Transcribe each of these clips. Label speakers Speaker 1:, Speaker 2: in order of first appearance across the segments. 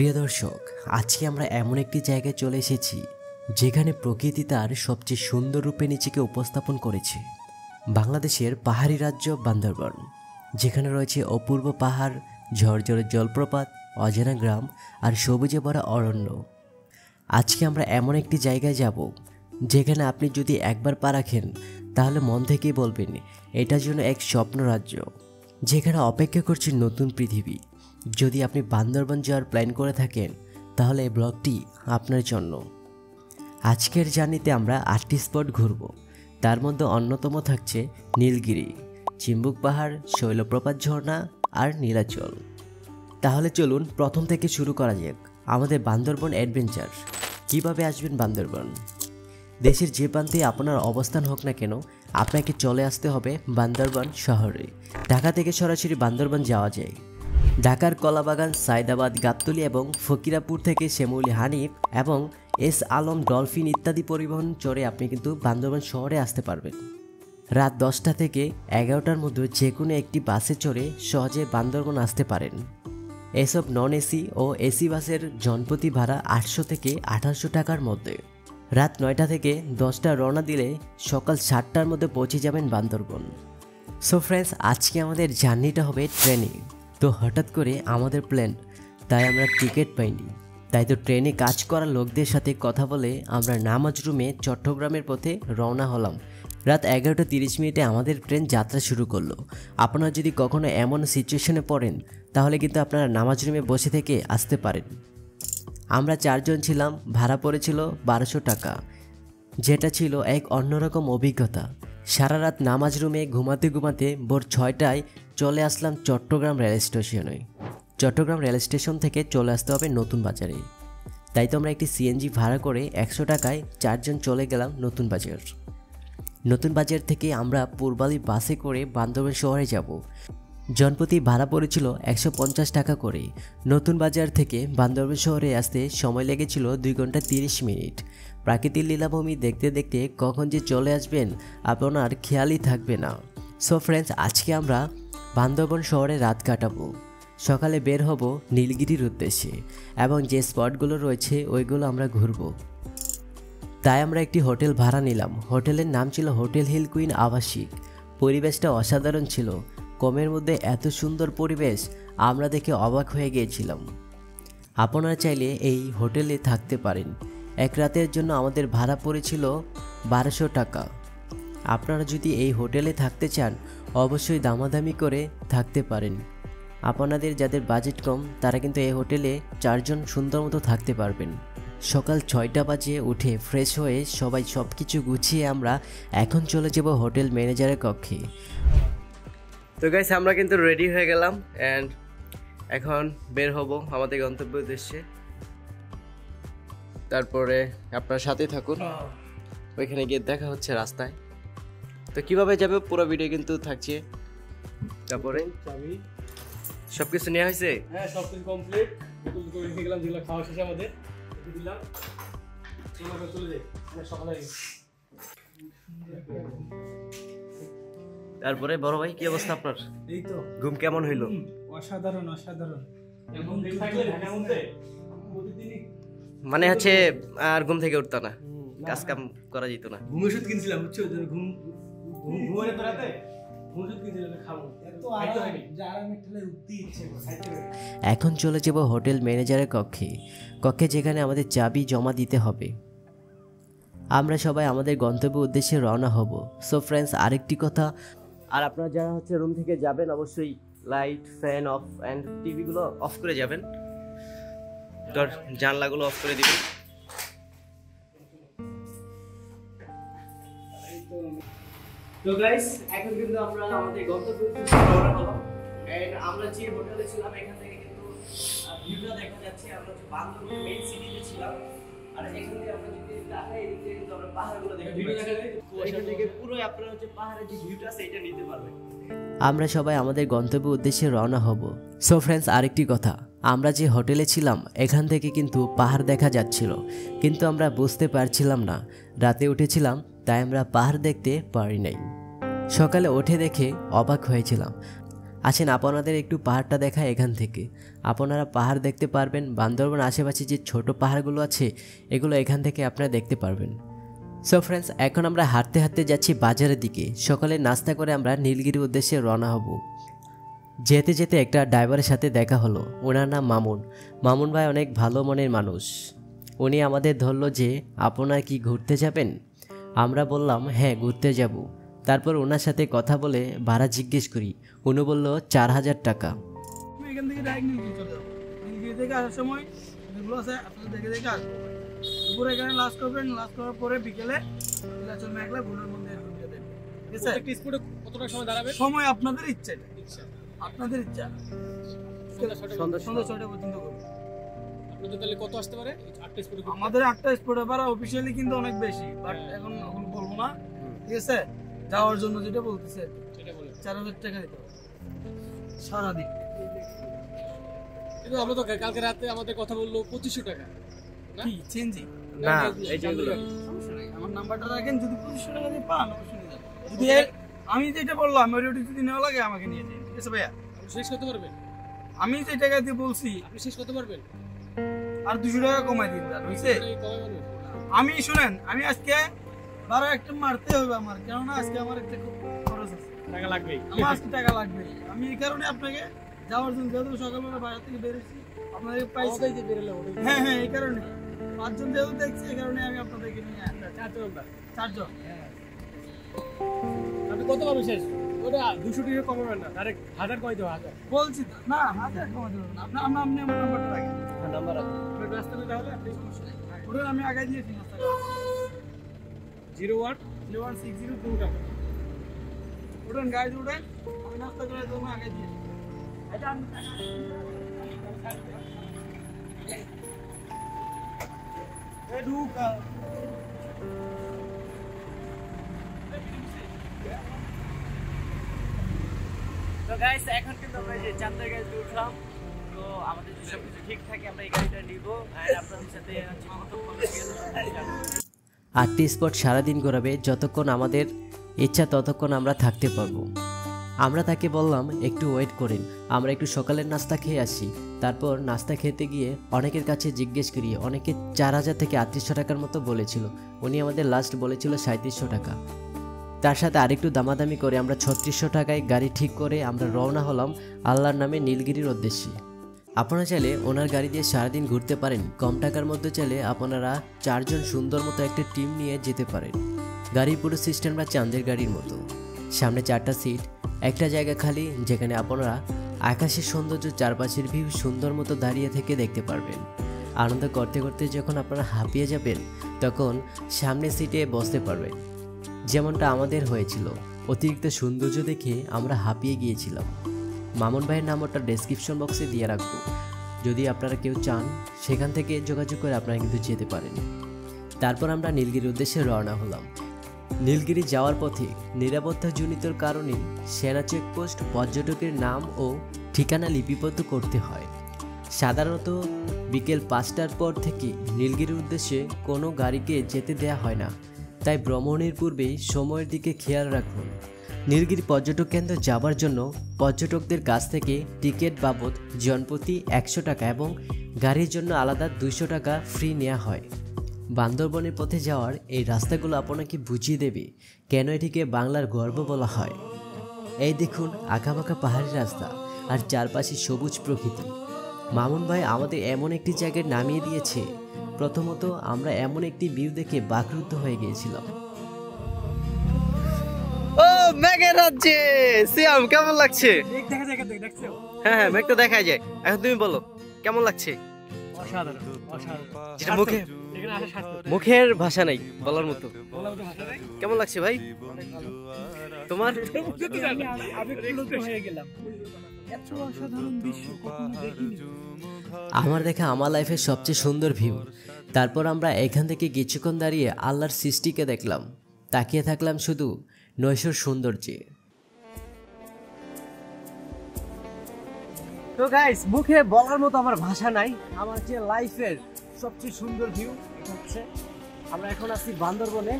Speaker 1: প্রিয় দর্শক, আজকে আমরা এমন একটি জায়গায় চলে এসেছি যেখানে প্রকৃতি তার সবচেয়ে সুন্দর রূপে নিজেকে উপস্থাপন করেছে। বাংলাদেশের পাহাড়ি রাজ্য বান্দরবান, যেখানে রয়েছে অপূর্ব পাহাড়, ঝরঝরে জলপ্রপাত, অজানা গ্রাম আর সবুজে ভরা অরণ্য। আজকে আমরা এমন একটি জায়গায় যাব যেখানে আপনি যদি একবার পা রাখেন তাহলে মন থেকেই বলবেন এটা যেন এক স্বপ্ন রাজ্য, যেখানে অপেক্ষা করছে নতুন পৃথিবী। যদি আপনি বান্দরবান যাওয়ার প্ল্যান করে থাকেন তাহলে এই ব্লগটি আপনার জন্য। আজকের জার্নিতে আমরা 8টি স্পট ঘুরব। তার মধ্যে অন্যতম থাকছে নীলগিরি, চিম্বুক পাহাড়, শৈলপ্রপাত ঝর্ণা আর নীলাচল। তাহলে চলুন প্রথম থেকে শুরু করা যাক আমাদের বান্দরবান অ্যাডভেঞ্চার। কিভাবে আসবেন বান্দরবান? দেশের যে প্রান্তে আপনার অবস্থান হোক না কেন, আপনাকে চলে আসতে হবে বান্দরবান শহরে। ঢাকা থেকে সরাসরি বান্দরবান যাওয়া যায়। ঢাকার কলাবাগান, সায়দাবাদ, গাবতলী এবং ফকিরাপুর থেকে শ্যামলী, হানিফ এবং এস আলম, ডলফিন ইত্যাদি পরিবহন চড়ে আপনি কিন্তু বান্দরবান শহরে আসতে পারবেন। রাত 10টা থেকে 11টার মধ্যে যে কোনো একটি বাসে চড়ে সহজে বান্দরবান আসতে পারেন। এসব নন এসি ও এসি বাসের জনপ্রতি ভাড়া 800 থেকে 1800 টাকার মধ্যে। রাত 9টা থেকে 10টা রওনা দিলে সকাল 7টার মধ্যে পৌঁছে যাবেন বান্দরবান। সো ফ্রেন্ডস, আজকে আমাদের জার্নিটা হবে ট্রেনে। তো হঠাৎ করে আমাদের প্ল্যান, তাই আমরা টিকিট পাইনি। তাই তো ট্রেনে কাজ করা লোকদের সাথে কথা বলে আমরা নামাজ রুমে চট্টগ্রামের পথে রওনা হলাম। রাত 11:30 আমাদের ট্রেন যাত্রা শুরু করলো। আপনারা যদি কখনো এমন সিচুয়েশনে পড়েন তাহলে কিন্তু আপনারা নামাজ রুমে বসে থেকে আসতে পারেন। আমরা 4 জন ছিলাম, ভাড়া পড়েছিল 1200 টাকা, যেটা ছিল এক অন্যরকম অভিজ্ঞতা। সারা রাত নামাজ রুমে ঘুমাতে ঘুমাতে ভোর 6টায় চলে আসলাম চট্টগ্রাম রেল স্টেশনে। চট্টগ্রাম রেল স্টেশন থেকে চলে আসতে হবে নতুন বাজারে। তাই তো আমরা একটি সিএনজি ভাড়া করে 100 টাকায় 4 জন চলে গেলাম নতুন বাজার। নতুন বাজার থেকে আমরা পূর্বালি বাসে করে বান্দরবান শহরে যাব। জনপ্রতি ভাড়া পড়েছিল 150 টাকা করে। নতুন বাজার থেকে বান্দরবান শহরে আসতে সময় লেগেছিল 2 ঘন্টা 30 মিনিট। প্রাকৃতিক লীলাভূমি দেখতে দেখতে কখন যে চলে আসবেন আপনার খেয়ালই থাকবে না। সো ফ্রেন্ডস, আজকে আমরা বান্দরবান শহরে রাত কাটাবো। সকালে বের হব নীলগিরির উদ্দেশ্যে এবং যে স্পটগুলো রয়েছে ওইগুলো আমরা ঘুরব। তাই আমরা একটি হোটেল ভাড়া নিলাম। হোটেলের নাম ছিল হোটেল হিল কুইন আবাসিক। পরিবেশটা অসাধারণ ছিল। কমের মধ্যে এত সুন্দর পরিবেশ আমরা দেখে অবাক হয়ে গিয়েছিলাম। আপনারা চাইলে এই হোটেলে থাকতে পারেন। এক রাতের জন্য আমাদের ভাড়া পড়েছিল 1200 টাকা। আপনারা যদি এই হোটেলে থাকতে চান অবশ্যই দামাদামি করে থাকতে পারেন। আপনাদের যাদের বাজেট কম তারা কিন্তু এই হোটেলে 4 জন সুন্দর মতো থাকতে পারবেন। সকাল 6টা বাজে উঠে ফ্রেশ হয়ে সবাই সব কিছু গুছিয়ে আমরা এখন চলে যাব হোটেল ম্যানেজারের কক্ষে। তো গাইস, আমরা কিন্তু রেডি হয়ে গেলাম অ্যান্ড এখন বের হব আমাদের গন্তব্য উদ্দেশ্যে। তারপরে আপনার সাথে থাকুন, ওইখানে গিয়ে দেখা হচ্ছে রাস্তায়। তো কিভাবে যাবে পুরো ভিডিও কিন্তু থাকছে। তারপরে সবকিছু নেওয়া হয়েছে?
Speaker 2: হ্যাঁ, সবকিছু কমপ্লিট। বোতল রেখে গেলাম, যেগুলো খাওয়া শেষে আমাদের দিলাম। চলে যাই সকালে।
Speaker 1: তারপরে বড় ভাই, কি অবস্থা আপনার?
Speaker 2: এই তো
Speaker 1: ঘুম কেমন হইলো?
Speaker 2: অসাধারণ অসাধারণ। এখন থাকলে ঢাকার মধ্যে প্রতিদিনই
Speaker 1: মানে হচ্ছে আর ঘুম থেকে উঠতো না, কাজ কাম করা যেত না।
Speaker 2: ঘুম ওষুধ কিনছিলাম, বুঝছো? ঘুমানো তো রাতে ঘুম ওষুধ কিনছিলাম, খাবো এত আরামে যে আরামে ঠেলে উঠতে ইচ্ছে করে।
Speaker 1: এখন চলে যাব হোটেল ম্যানেজারের কক্ষে যেখানে আমাদের চাবি জমা দিতে হবে। আমরা সবাই আমাদের গন্তব্য উদ্দেশ্যে রওনা হব। সো ফ্রেন্ডস, আরেকটি কথা, আর আপনারা যারা হচ্ছে রুম থেকে যাবেন অবশ্যই লাইট, ফ্যান অফ অ্যান্ড টিভিগুলো অফ করে যাবেন। জানলাগুলো অফ করে দিবেন। তো গাইস, এখন কিন্তু আমরা আমাদের গন্তব্য উদ্দেশ্যে রওনা হলাম। এন্ড আমরা যে হোটেলে ছিলাম এখান থেকে কিন্তু ভিউটা দেখা যাচ্ছে। আমরা যে বান্দরবান মেইন সিটিতে ছিলাম, আর এখান থেকে আমরা যদি তাকাই এদিক থেকে কিন্তু আমরা পাহাড়গুলো দেখতে পাচ্ছি। এখান থেকে পুরো আপনারা হচ্ছে পাহাড়ের যে ভিউটা আছে এটা নিতে পারবেন। আমরা সবাই আমাদের গন্তব্য উদ্দেশ্যে রওনা হব। সো ফ্রেন্ডস, আরেকটি কথা, আমরা যে হোটেলে ছিলাম এখান থেকে কিন্তু পাহাড় দেখা যাচ্ছিল, কিন্তু আমরা বুঝতে পারছিলাম না। রাতে উঠেছিলাম তাই আমরা পাহাড় দেখতে পারি নাই। সকালে উঠে দেখে অবাক হয়েছিলাম। আসেন আপনাদের একটু পাহাড়টা দেখা এখান থেকে। আপনারা পাহাড় দেখতে পারবেন, বান্দরবান আশেপাশে যে ছোট পাহাড়গুলো আছে এগুলো এখান থেকে আপনারা দেখতে পারবেন। সো ফ্রেন্ডস, এখন আমরা হাঁটতে হাঁটতে যাচ্ছি বাজারের দিকে। সকালে নাস্তা করে আমরা নীলগিরির উদ্দেশ্যে রওনা হব। যেতে যেতে একটা ড্রাইভারের সাথে দেখা হলো, ওনার নাম মামুন। মামুন ভাই অনেক ভালো মনের মানুষ। উনি আমাদের ধরলো যে আপনারা কি ঘুরতে যাবেন? আমরা বললাম হ্যাঁ ঘুরতে যাব। তারপর ওনার সাথে কথা বলে ভাড়া জিজ্ঞেস করি। উনি বলল 4000 টাকা।
Speaker 2: এখান থেকে ডাইরেক্ট নীলগিরি চলে যাবো। নীলগিরি থেকে আসার সময় যেগুলো আছে আপনাদের দেখে দেখে আসবো। দুপুরে এখানে লাস্ট করবেন, লাস্ট করার পরে বিকেলে নীলাচল মেঘলা ঘুরের মধ্যে ঢুকে দেবেন। ঠিক আছে? একটা স্পটে কতটা সময় দাঁড়াবে? সময় আপনাদের ইচ্ছা, আপনাদের ইচ্ছা। সন্ধ্যা 6টা পর্যন্ত করবেন। আপনাদের তাহলে কত আসতে পারে? 8টা স্পটে আমাদের 8টা স্পটে ভাড়া অফিশিয়ালি কিন্তু অনেক বেশি, বাট এখন বলবো না। ঠিক আছে? যাওয়ার জন্য যেটা বলতেছে সেটা বলে 4000 টাকা দিতে হবে সারাদিন। কিন্তু আমরা তো কালকে রাতে আমাদের কথা বললো 2500 টাকা। কি চেঞ্জি? না, এই যেগুলো সমস্যা নাই, আমার নাম্বারটা রাখেন। যদি 2500 টাকা দিয়ে পান অবশ্যই নিয়ে যাবেন। যদি আমি যেটা বললাম ওই রুটি যদি নেওয়া লাগে আমাকে নিয়ে যান। ঠিক আছে ভাইয়া? আপনি শেষ করতে পারবেন? আমি যে টাকা দিয়ে বলছি আপনি শেষ করতে পারবেন? আর 200 টাকা কমাই দিন দাদা, হইছে? আমি শুনেন, আমি আজকে 12 একটা মারতে হবে আমার, কারণ আজকে আমার একটা খরচ আছে, টাকা লাগবে। আমার আজকে টাকা লাগবে। আমি এই কারণে আপনাকে যাওয়ার জন্য যেহেতু সকালবেলা বাইরে থেকে বেরোচ্ছি আপনাদের পাইছি। হ্যাঁ হ্যাঁ, এই কারণে 5 জন যেহেতু দেখছি এই কারণে আমি আপনাদেরকে নিয়ে 4 জন। আপনি কত পাবেন শেষ? ওটা 200 টাকা কমাবেন না, ডাইরেক্ট 1000 কই দেব। 1000 বলছি তো না, 1000 কমাতে পারবেন না। আপনি আমার নাম্বারটা রাখেন। হ্যাঁ, নাম্বার আছে। ওই রাস্তা করে তাহলে আপনি সমস্যা নেই। ওটা আমি আগে দিয়েছি রাস্তা। 0160 টাকা। ওটা গাইড উঠেন, আমি নাস্তা করে দেবো আগে দিয়েছি। এটা আমি ঢুকা। তো গাইস, এখন কিন্তু আমরা এই যে চাঁদের গাড়িতে উঠলাম। তো আমাদের যদি সবকিছু ঠিক থাকে আমরা এই গাড়িটা নিব আর আপনাদের সাথে
Speaker 1: আটটি স্পট সারাদিন ঘোরাবে, যতক্ষণ আমাদের ইচ্ছা ততক্ষণ আমরা থাকতে পারবো। আমরা তাকে বললাম একটু ওয়েট করেন, আমরা একটু সকালের নাস্তা খেয়ে আসি। তারপর নাস্তা খেতে গিয়ে অনেকের কাছে জিজ্ঞেস করি, অনেকে 4000 থেকে 3800 টাকার মতো বলেছিল। উনি আমাদের লাস্ট বলেছিল 3700 টাকা। তার সাথে আরেকটু দামাদামি করে আমরা 3600 টাকায় গাড়ি ঠিক করে আমরা রওনা হলাম আল্লাহর নামে নীলগিরির উদ্দেশ্যে। আপনারা চাইলে ওনার গাড়ি দিয়ে সারাদিন ঘুরতে পারেন। কম টাকার মধ্যে চাইলে আপনারা 4 জন সুন্দর মতো একটা টিম নিয়ে যেতে পারেন। গাড়ির পুরো সিস্টেমটা চাঁদের গাড়ির মতো। সামনে 4টা সিট, একটা জায়গা খালি, যেখানে আপনারা আকাশের সৌন্দর্য, চারপাশের ভিউ সুন্দর মতো দাঁড়িয়ে থেকে দেখতে পারবেন। আনন্দ করতে করতে যখন আপনারা হাঁপিয়ে যাবেন তখন সামনের সিটে বসতে পারবেন, যেমনটা আমাদের হয়েছিল। অতিরিক্ত সৌন্দর্য দেখে আমরা হাঁপিয়ে গিয়েছিলাম। মামুন ভাইয়ের নাম্বারটা ডেসক্রিপশন বক্সে দিয়ে রাখবো, যদি আপনারা কেউ চান সেখান থেকে যোগাযোগ করে আপনারা কিন্তু যেতে পারেন। তারপর আমরা নীলগিরির উদ্দেশ্যে রওনা হলাম। নীলগিরি যাওয়ার পথে নিরাপত্তাজনিত কারণে সেনা চেকপোস্ট পর্যটকের নাম ও ঠিকানা লিপিবদ্ধ করতে হয়। সাধারণত বিকেল 5টার পর থেকে নীলগিরির উদ্দেশ্যে কোনো গাড়িকে যেতে দেয়া হয় না, তাই ভ্রমণের পূর্বে সময়ের দিকে খেয়াল রাখুন। নীলগিরি পর্যটক কেন্দ্র যাবার জন্য পর্যটকদের কাছ থেকে টিকিট বাবদ জনপ্রতি 100 টাকা এবং গাড়ির জন্য আলাদা 200 টাকা ফ্রি নেওয়া হয়। বান্দরবনের পথে যাওয়ার এই রাস্তাগুলো আপনাকে বুঝিয়ে দেবে কেন এটিকে বাংলার গর্ব বলা হয়। এই দেখুন আঁকাবাঁকা পাহাড়ি রাস্তা আর চারপাশে সবুজ প্রকৃতি। মামুন ভাই আমাদের এমন একটি জায়গায় নামিয়ে দিয়েছে, প্রথমত আমরা এমন একটি ভিউ দেখে বাকরুদ্ধ হয়ে গিয়েছিলাম।
Speaker 3: ও মেঘের রাজ্যে সিয়াম, কেমন লাগছে? হ্যাঁ হ্যাঁ, মেঘ তো দেখা যায়। এখন তুমি বলো কেমন লাগছে? মুখের ভাষা নাই বলার মতো। কেমন লাগছে ভাই তোমার?
Speaker 1: আমার দেখা আমার লাইফের সবচেয়ে সুন্দর ভিউ। তারপর আমরা এখান থেকে কিছুক্ষণ দাঁড়িয়ে আল্লাহর সৃষ্টিকে দেখলাম, তাকিয়ে থাকলাম শুধু নৈশর সৌন্দর্যে।
Speaker 3: তো গাইস, মুখে বলার মতো আমার ভাষা নাই। আমার যে লাইফের সবচেয়ে সুন্দর ভিউ এটা হচ্ছে, আমরা এখন আছি বান্দরবনে।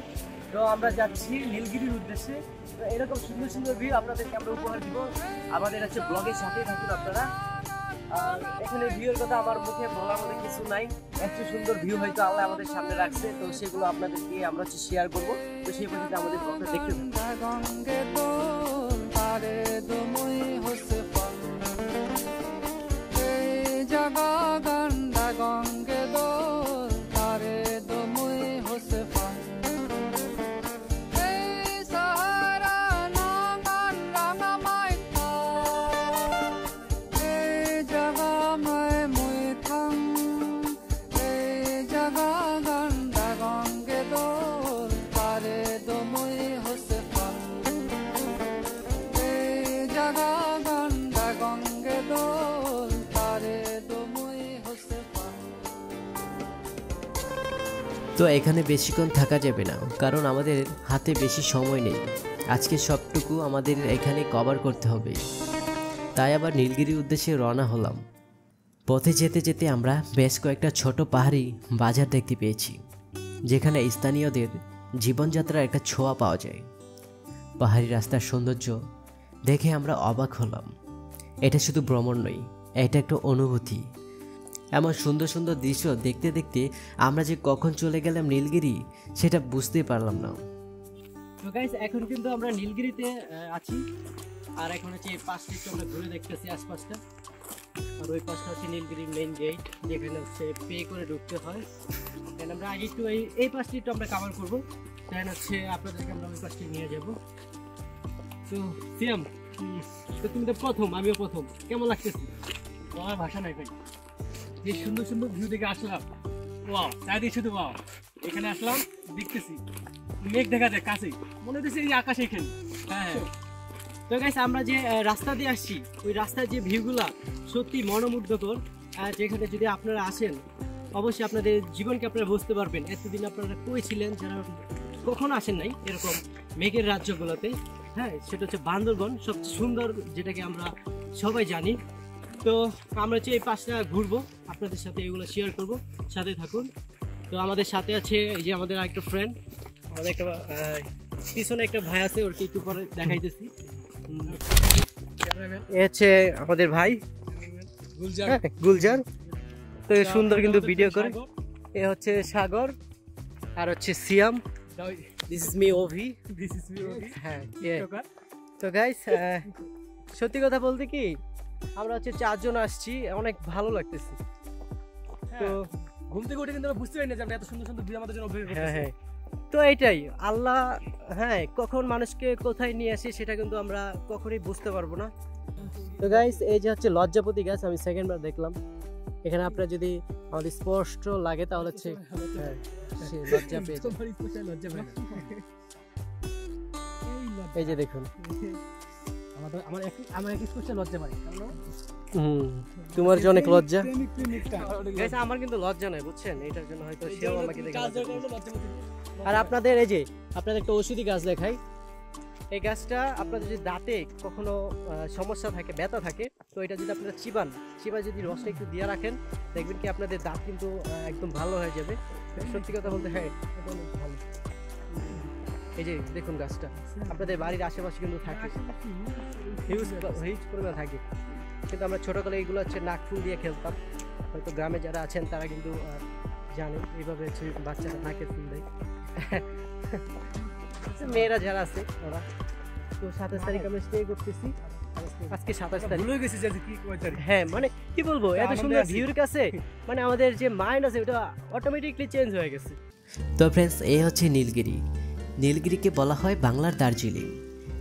Speaker 3: তো আমরা যাচ্ছি নীলগিরির উদ্দেশ্যে। তো এরকম সুন্দর সুন্দর ভিউ আপনাদেরকে আমরা উপহার দিব। আমাদের হচ্ছে ব্লগের সাথেই থাকুন আপনারা। আর এখানে ভিউর কথা আমার মুখে বলার মতো কিছু নাই। এত সুন্দর ভিউ হয়তো আল্লাহ আমাদের সামনে রাখছে, তো সেগুলো আপনাদেরকে আমরা হচ্ছে শেয়ার করবো। তো সেই পর্যন্ত আমাদের ব্লগটা দেখতে
Speaker 1: তো এখানে বেশিক্ষণ থাকা যাবে না, কারণ আমাদের হাতে বেশি সময় নেই। আজকে সবটুকু আমাদের এখানে কভার করতে হবে। তাই আবার নীলগিরির উদ্দেশ্যে রওনা হলাম। পথে যেতে যেতে আমরা বেশ কয়েকটা ছোট পাহাড়ি বাজার দেখতে পেয়েছি, যেখানে স্থানীয়দের জীবনযাত্রার একটা ছোঁয়া পাওয়া যায়। পাহাড়ি রাস্তার সৌন্দর্য দেখে আমরা অবাক হলাম। এটা শুধু ভ্রমণ নয়, এটা একটা অনুভূতি। এমন সুন্দর সুন্দর দৃশ্য দেখতে দেখতে আমরা যে কখন চলে গেলাম নীলগিরি সেটা বুঝতেই পারলাম না।
Speaker 3: তো গাইস, এখন কিন্তু আমরা নীলগিরিতে আছি। আর এখন হচ্ছে এই পাশটা একটু আমরা ঘুরে দেখতেছি আশপাশটা। আর ওই পাশটা হচ্ছে নীলগিরির মেইন গেট, যেখানে হচ্ছে পে করে ঢুকতে হয়। দেন আমরা আগে একটু এই পাশটি একটু আমরা কভার করবো। দেন হচ্ছে আপনাদেরকে আমরা ওই পাশটি নিয়ে যাব। তো সিয়াম, তো তুমি তো প্রথম, আমিও প্রথম, কেমন লাগতেছে? তোমার ভাষা নাই ভাই, যে সুন্দর সুন্দর ভিউ দেখে আসলাম। ওয়াও, চারিদিকে শুধু ওয়াও। এখানে আসলাম, দেখতেছি মেঘ দেখা যায় কাছে, মনে হচ্ছে এই আকাশ এখানে। হ্যাঁ, তো গাইস, আমরা যে রাস্তা দিয়ে আসছি, ওই রাস্তার যে ভিউগুলা সত্যি মনোমুগ্ধকর। আর যেখানে যদি আপনারা আসেন, অবশ্যই আপনাদের জীবনকে আপনারা বুঝতে পারবেন। এতদিন আপনারা কই ছিলেন যারা কখনো আসেন নাই এরকম মেঘের রাজ্যগুলোতে। হ্যাঁ, সেটা হচ্ছে বান্দরবন, সবচেয়ে সুন্দর, যেটাকে আমরা সবাই জানি। তো আমরা হচ্ছে এই পাশটা ঘুরবো, আপনাদের সাথে এগুলো শেয়ার করব, সাথে থাকুন। তো আমাদের সাথে আছে এই যে আমাদের আরেকটা ফ্রেন্ড, আমাদের একটা পিছনে একটা ভাই আছে, ওরকে একটু পরে দেখাইতেছি। এ হচ্ছে আমাদের ভাই গুলজার। তো সুন্দর কিন্তু ভিডিও করে। এ হচ্ছে সাগর, আর হচ্ছে Siam. This is me Ovi. হ্যাঁ, তো গাইস, সত্যি কথা বলতে কি, আমরা হচ্ছে 4 জন আসছি, অনেক ভালো লাগতেছে। তো ঘুম থেকে উঠে কিন্তু আমরা বুঝতে পারি না যে আমরা এত সুন্দর সুন্দর ভিউ আমাদের জন্য অপেক্ষা করতেছে। হ্যাঁ, তো এইটাই আল্লাহ, হ্যাঁ, কখন মানুষকে কোথায় নিয়ে আসে সেটা কিন্তু আমরা কখনোই বুঝতে পারবো না। তো গাইস, এই যে হচ্ছে লজ্জাপতি গাছ, আমি সেকেন্ডবার দেখলাম। এখানে আপনার যদি আমাদের স্পষ্ট লাগে তাহলে হচ্ছে লজ্জা পেয়ে এই যে দেখুন, তোমার যে অনেক লজ্জা। আমার কিন্তু লজ্জা নাই, বুঝছেন? এটার জন্য হয়তো সেও আমাকে দেখে। আর আপনাদের এই যে আপনাদের একটা ওষুধি গাছ দেখাই। এই গাছটা আপনাদের যদি দাঁতে কখনো সমস্যা থাকে, ব্যথা থাকে, তো এটা যদি আপনারা চিবা যদি রসটা একটু দিয়ে রাখেন, দেখবেন কি আপনাদের দাঁত কিন্তু একদম ভালো হয়ে যাবে। সত্যি কথা বলতে, হ্যাঁ, ভালো। এই যে দেখুন গাছটা আপনাদের বাড়ির আশেপাশে কিন্তু থাকে, হিউজ পরিমাণ থাকে। কিন্তু আমরা ছোটকালে এইগুলো হচ্ছে নাকফুল দিয়ে খেলতাম। হয়তো গ্রামে যারা আছেন তারা কিন্তু জানেন, এইভাবে হচ্ছে বাচ্চারা নাকের ফুল দেয়। মেয়েরা যারা আছে ওরা। তো 27 তারিখ আমরা স্টে করতেছি। আজকে 27 তারিখ হয়ে গেছে। হ্যাঁ, মানে কি বলবো, এত সুন্দর ভিউর কাছে মানে আমাদের যে মাইন্ড আছে ওটা অটোমেটিকলি চেঞ্জ হয়ে গেছে।
Speaker 1: তো ফ্রেন্ডস, এই হচ্ছে নীলগিরি। নীলগিরিকে বলা হয় বাংলার দার্জিলিং।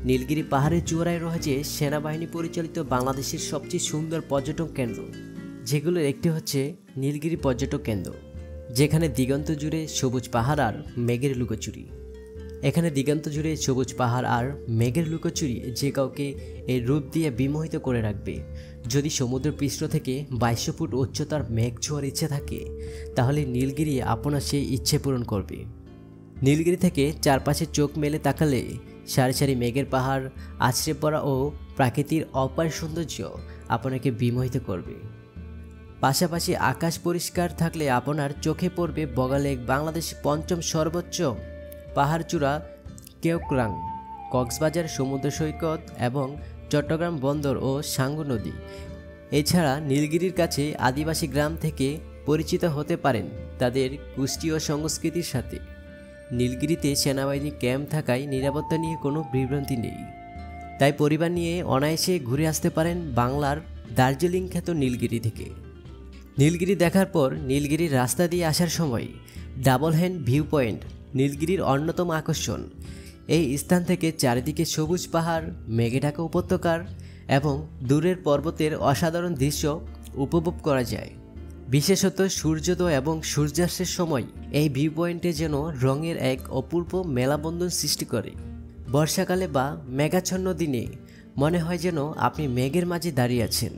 Speaker 1: নীলগিরি পাহাড়ের চূড়ায় রয়েছে সেনাবাহিনী পরিচালিত বাংলাদেশের সবচেয়ে সুন্দর পর্যটন কেন্দ্র, যেগুলোর একটি হচ্ছে নীলগিরি পর্যটন কেন্দ্র, যেখানে দিগন্ত জুড়ে সবুজ পাহাড় আর মেঘের লুকোচুরি। এখানে দিগন্ত জুড়ে সবুজ পাহাড় আর মেঘের লুকোচুরি যে কাউকে এই রূপ দিয়ে বিমোহিত করে রাখবে। যদি সমুদ্র পৃষ্ঠ থেকে 2200 ফুট উচ্চতার মেঘ ছোঁয়ার ইচ্ছে থাকে, তাহলে নীলগিরি আপনার সেই ইচ্ছে পূরণ করবে। নীলগিরি থেকে চারপাশে চোখ মেলে তাকালে সারি সারি মেঘের পাহাড়, আছড়ে পড়া ও প্রাকৃতিক অপার সৌন্দর্য আপনাকে বিমোহিত করবে। পাশাপাশি আকাশ পরিষ্কার থাকলে আপনার চোখে পড়বে বগালেক, বাংলাদেশের 5ম সর্বোচ্চ পাহাড়চূড়া কেওক্রাং। কক্সবাজার সমুদ্র সৈকত এবং চট্টগ্রাম বন্দর ও সাঙ্গু নদী। এছাড়া নীলগিরির কাছে আদিবাসী গ্রাম থেকে পরিচিত হতে পারেন তাদের গোষ্ঠী ও সংস্কৃতির সাথে। নীলগিরিতে সেনাবাহিনী ক্যাম্প থাকায় নিরাপত্তা নিয়ে কোনো বিভ্রান্তি নেই, তাই পরিবার নিয়ে অনায়াসে ঘুরে আসতে পারেন বাংলার দার্জিলিং খ্যাত নীলগিরি থেকে। নীলগিরি দেখার পর নীলগিরির রাস্তা দিয়ে আসার সময় ডাবল হ্যান্ড ভিউ পয়েন্ট নীলগিরির অন্যতম আকর্ষণ। এই স্থান থেকে চারিদিকে সবুজ পাহাড়, মেঘে ঢাকা উপত্যকার এবং দূরের পর্বতের অসাধারণ দৃশ্য উপভোগ করা যায়। বিশেষত সূর্যোদয় এবং সূর্যাস্তের সময় এই ভিউ পয়েন্টে যেন রঙের এক অপূর্ব মেলাবন্ধন সৃষ্টি করে। বর্ষাকালে বা মেঘাচ্ছন্ন দিনে মনে হয় যেন আপনি মেঘের মাঝে দাঁড়িয়ে আছেন।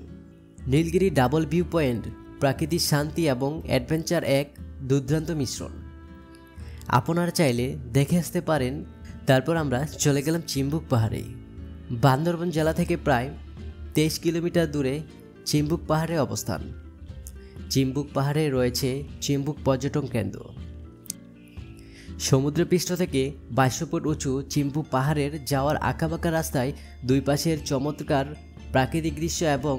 Speaker 1: নীলগিরি ডাবল ভিউ পয়েন্ট প্রাকৃতিক শান্তি এবং অ্যাডভেঞ্চার এক দুর্দান্ত মিশ্রণ। আপনারা চাইলে দেখে আসতে পারেন। তারপর আমরা চলে গেলাম চিম্বুক পাহাড়ে। বান্দরবান জেলা থেকে প্রায় 23 কিলোমিটার দূরে চিম্বুক পাহাড়ে অবস্থান। চিম্বুক পাহাড়ে রয়েছে চিম্বুক পর্যটন কেন্দ্র। সমুদ্রপৃষ্ঠ থেকে 2200 ফুট উঁচু চিম্বুক পাহাড়ের যাওয়ার আঁকাবাঁকা রাস্তায় দুই পাশের চমৎকার প্রাকৃতিক দৃশ্য এবং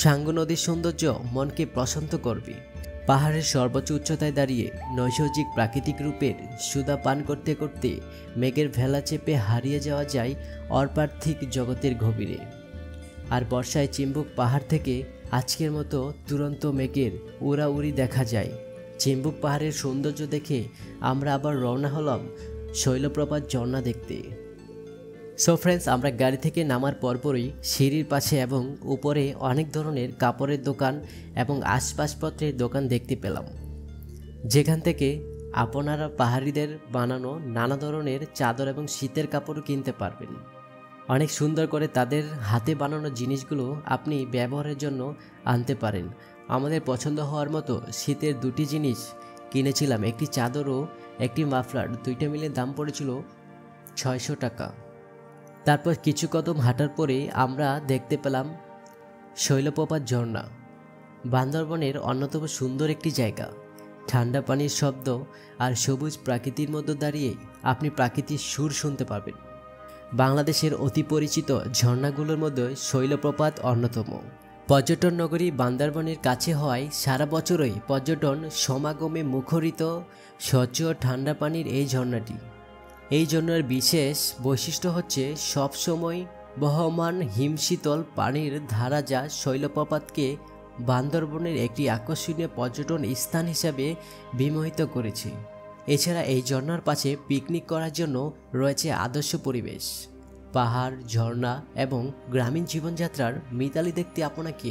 Speaker 1: সাঙ্গু নদীর সৌন্দর্য মনকে প্রশান্ত করবে। পাহাড়ের সর্বোচ্চ উচ্চতায় দাঁড়িয়ে নৈসর্গিক প্রাকৃতিক রূপের সুধা পান করতে করতে মেঘের ভেলা চেপে হারিয়ে যাওয়া যায় অপার্থিক জগতের গভীরে। আর বর্ষায় চিম্বুক পাহাড় থেকে আজকের মতো দুরন্ত মেঘের উড়াউড়ি দেখা যায়। চিম্বুক পাহাড়ের সৌন্দর্য দেখে আমরা আবার রওনা হলাম শৈলপ্রপাত ঝর্ণা দেখতে। সো ফ্রেন্ডস, আমরা গাড়ি থেকে নামার পরপরই সিঁড়ির পাশে এবং উপরে অনেক ধরনের কাপড়ের দোকান এবং আসবাবপত্রের দোকান দেখতে পেলাম, যেখান থেকে আপনারা পাহাড়িদের বানানো নানা ধরনের চাদর এবং শীতের কাপড়ও কিনতে পারবেন। অনেক সুন্দর করে তাদের হাতে বানানো জিনিসগুলো আপনি ব্যবহারের জন্য আনতে পারেন। আমাদের পছন্দ হওয়ার মতো শীতের দুটি জিনিস কিনেছিলাম, একটি চাদর ও একটি মাফলার। দুইটা মিলে দাম পড়েছিল 600 টাকা। তারপর কিছু কদম হাঁটার পরে আমরা দেখতে পেলাম শৈলপ্রপাত ঝর্ণা, বান্দরবনের অন্যতম সুন্দর একটি জায়গা। ঠান্ডা পানির শব্দ আর সবুজ প্রাকৃতির মধ্যে দাঁড়িয়ে আপনি প্রাকৃতিক সুর শুনতে পাবেন। বাংলাদেশের অতি পরিচিত ঝর্ণাগুলোর মধ্যে শৈলপ্রপাত অন্যতম। পর্যটন নগরী বান্দরবনের কাছে হওয়ায় সারা বছরই পর্যটন সমাগমে মুখরিত স্বচ্ছ ঠান্ডা পানির এই ঝর্ণাটি। এই ঝর্ণার বিশেষ বৈশিষ্ট্য হচ্ছে সবসময় বহমান হিমশীতল পানির ধারা, যা শৈলপ্রপাতকে বান্দরবনের একটি আকর্ষণীয় পর্যটন স্থান হিসাবে বিমোহিত করেছে। এছাড়া এই ঝর্ণার পাশে পিকনিক করার জন্য রয়েছে আদর্শ পরিবেশ। পাহাড়, ঝর্ণা এবং গ্রামীণ জীবনযাত্রার মিতালি দেখতে আপনাকে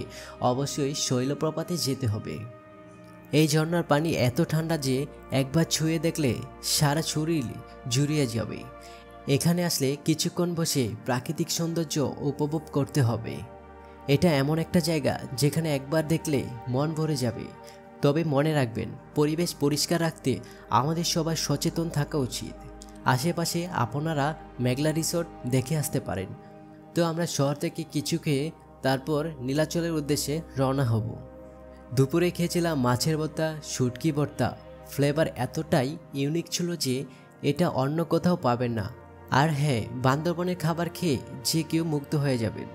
Speaker 1: অবশ্যই শৈলপ্রপাতে যেতে হবে। এই ঝর্ণার পানি এত ঠান্ডা যে একবার ছুঁয়ে দেখলে সারা শরীর জুড়িয়ে যাবে। এখানে আসলে কিছুক্ষণ বসে প্রাকৃতিক সৌন্দর্য উপভোগ করতে হবে। এটা এমন একটা জায়গা যেখানে একবার দেখলে মন ভরে যাবে। তবে মনে রাখবেন, পরিবেশ পরিষ্কার রাখতে আমাদের সবাই সচেতন থাকা উচিত। আশেপাশে আপনারা মেঘলা রিসোর্ট দেখে আসতে পারেন। তো আমরা শহর থেকে কিছু খেয়ে তারপর নীলাচলের উদ্দেশ্যে রওনা হব। দুপুরে খেয়েছিলাম মাছের ভর্তা, শুটকি ভর্তা। ফ্লেভার এতটাই ইউনিক ছিল যে এটা অন্য কোথাও পাবেন না। আর হ্যাঁ, বান্দরবনের খাবার খেয়ে যে কেউ মুগ্ধ হয়ে যাবেন।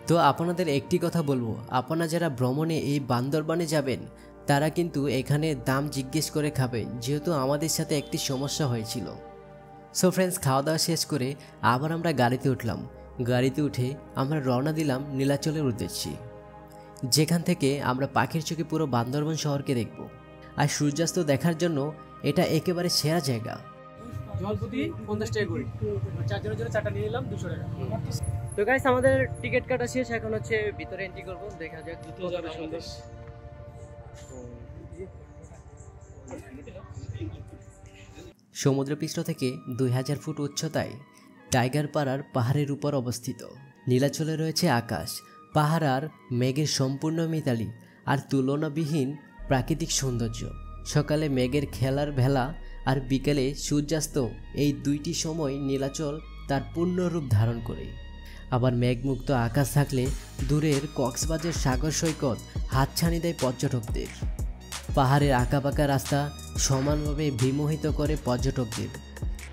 Speaker 1: তো আপনাদের একটি কথা বলবো, আপনারা যারা ভ্রমণে এই বান্দরবনে যাবেন তারা কিন্তু এখানে দাম জিজ্ঞেস করে খাবেন, যেহেতু আমাদের সাথে একটি সমস্যা হয়েছিল। সো ফ্রেন্ডস, খাওয়া দাওয়া শেষ করে আবার আমরা গাড়িতে উঠলাম। গাড়িতে উঠে আমরা রওনা দিলাম নীলাচলের উদ্দেশ্যে, যেখান থেকে আমরা পাখির চোখে পুরো বান্দরবন শহরকে দেখব। আর সূর্যাস্ত দেখার জন্য এটা একেবারে সেরা জায়গা।
Speaker 3: জলপতি 50 টাকা করে, চারজনের জন্য 4টা নিয়ে নিলাম 200 টাকা। তো গাইস, আমাদের টিকিট কাটা শেষ, এখন হচ্ছে ভিতরে এন্ট্রি করব। দেখা যাক কতটা সুন্দর।
Speaker 1: সমুদ্রপৃষ্ঠ থেকে 2000 ফুট উচ্চতায় টাইগার পাড়ার পাহাড়ের উপর অবস্থিত নীলাচলে রয়েছে আকাশ, পাহাড় আর মেঘের সম্পূর্ণ মিতালি আর তুলনাবিহীন প্রাকৃতিক সৌন্দর্য। সকালে মেঘের খেলার ভেলা আর বিকেলে সূর্যাস্ত, এই দুইটি সময় নীলাচল তার পূর্ণ রূপ ধারণ করে। আবার মেঘমুক্ত আকাশ থাকলে দূরের কক্সবাজার সাগর সৈকত হাতছানি দেয় পর্যটকদের। পাহাড়ের আঁকাবাঁকা রাস্তা সমানভাবে বিমোহিত করে পর্যটকদের।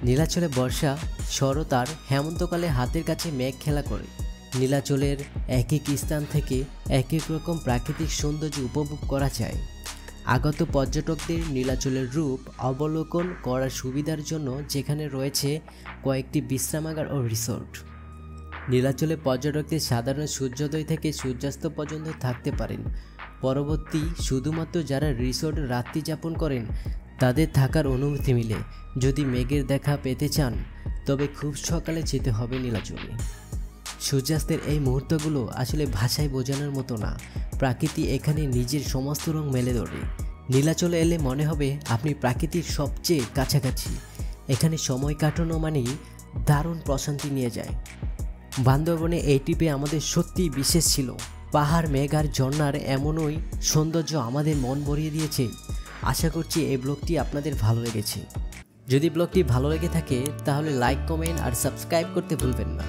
Speaker 1: নীলাচলে বর্ষা শরৎ আর হেমন্তকালে হাতের কাছে মেঘ খেলা করে। নীলাচলের এক এক স্থান থেকে এক এক রকম প্রাকৃতিক সৌন্দর্য উপভোগ করা যায়। আগত পর্যটকদের নীলাচলের রূপ অবলোকন করার সুবিধার জন্য যেখানে রয়েছে কয়েকটি বিশ্রামাগার ও রিসোর্ট। নীলাচলে পর্যটকদের সাধারণ সূর্যোদয় থেকে সূর্যাস্ত পর্যন্ত থাকতে পারেন। পরবর্তী শুধুমাত্র যারা রিসোর্টে রাত্রি যাপন করেন তাদের থাকার অনুমতি মিলে। যদি মেঘের দেখা পেতে চান তবে খুব সকালে যেতে হবে নীলাচলে। সূর্যাস্তের এই মুহূর্তগুলো আসলে ভাষায় বোঝানোর মতো না। প্রকৃতি এখানে নিজের সমস্ত রং মেলে ধরে। নীলাচলে এলে মনে হবে আপনি প্রকৃতির সবচেয়ে কাছাকাছি। এখানে সময় কাটানো মানেই দারুণ প্রশান্তি নিয়ে যায়। বান্দরবনে এই ট্রিপে আমাদের সত্যিই বিশেষ ছিল। পাহাড়, মেঘ আর ঝর্ণার এমনই সৌন্দর্য আমাদের মন ভরিয়ে দিয়েছে। আশা করছি এই ব্লগটি আপনাদের ভালো লেগেছে। যদি ব্লগটি ভালো লেগে থাকে তাহলে লাইক, কমেন্ট আর সাবস্ক্রাইব করতে ভুলবেন না।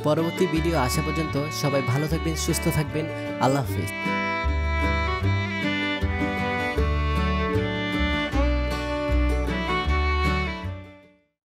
Speaker 1: পরবর্তী ভিডিও আসা পর্যন্ত সবাই ভালো থাকবেন, সুস্থ থাকবেন। আল্লাহ হাফেজ।